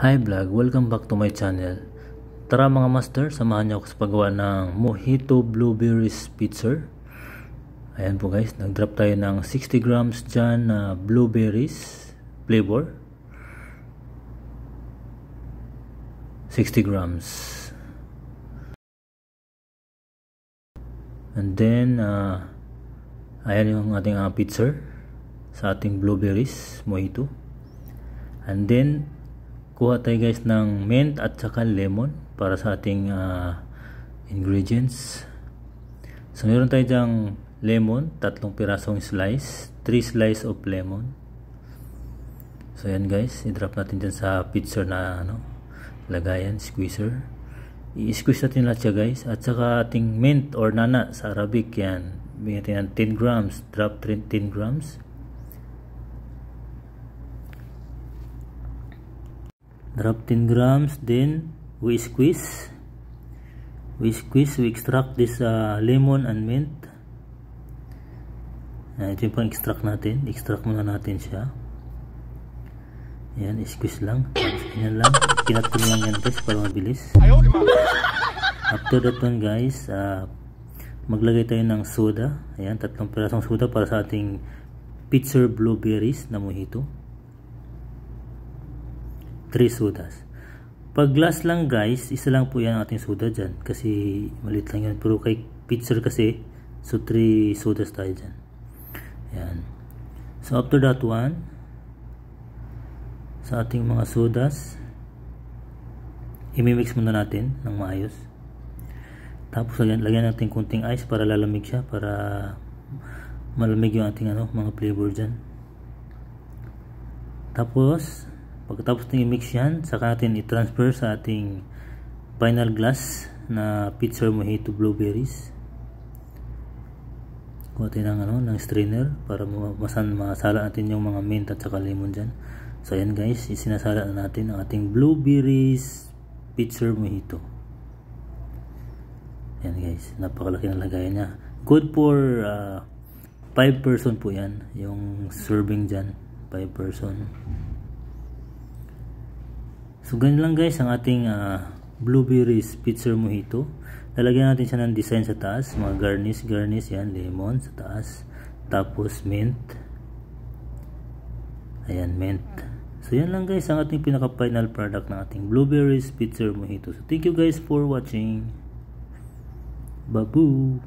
Hi vlog, welcome back to my channel. Tara mga master, samahan niyo ako sa paggawa ng Mojito Blueberries Spitzer. Ayan po guys, nag-drop tayo ng 60 grams dyan na blueberries flavor. 60 grams. And then, ayan yung ating spitzer sa ating blueberries mojito. And then, kuha tayo guys ng mint at saka lemon para sa ating ingredients. So meron tayo dyang lemon, 3 pirasong slice, 3 slice of lemon. So yan guys, i-drop natin dyan sa pitcher na lagayan, squeezer. I-squeeze natin lahat siya guys. At saka ating mint or nana sa Arabic, yan bigyan natin ng 10 grams, drop 10 grams. Drop 10 grams, then we squeeze, we extract this lemon and mint. Ito yung pang extract natin, extract muna natin siya. Yan, squeeze lang, yan lang, kinat ko lang yan guys para mabilis. After that one guys, maglagay tayo ng soda. Ayan, 3 pirasong soda para sa ating pitcher blueberries na mojito. 3 sodas. Pag glass lang guys, isa lang po yan ang ating soda dyan. Kasi maliit lang yan. Pero kay pitcher kasi, so 3 sodas tayo dyan. Yan. So after that one, sa ating mga sodas, imimix muna natin ng maayos. Tapos lagyan natin kunting ice para lalamig siya. Para malamig yung ating mga flavor dyan. Tapos, pagkatapos ng i-mix yan, saka natin i-transfer sa ating final glass na pitcher mojito blueberries. Kuha tayo ng strainer para masala natin yung mga mint at saka lemon dyan. So ayan guys, isinasala na natin ang ating blueberries pitcher mojito. Ayan guys, napakalaki ng lagayan niya. Good for 5 person po yan, yung serving dyan, 5 person. So ganyan lang guys ang ating blueberries pitcher mojito. Lalagyan natin siya ng design sa taas, mga garnish yan, lemon sa taas, tapos mint. Ayan, mint. So yan lang guys ang ating pinaka final product ng ating blueberries pitcher mojito. So thank you guys for watching. Babu.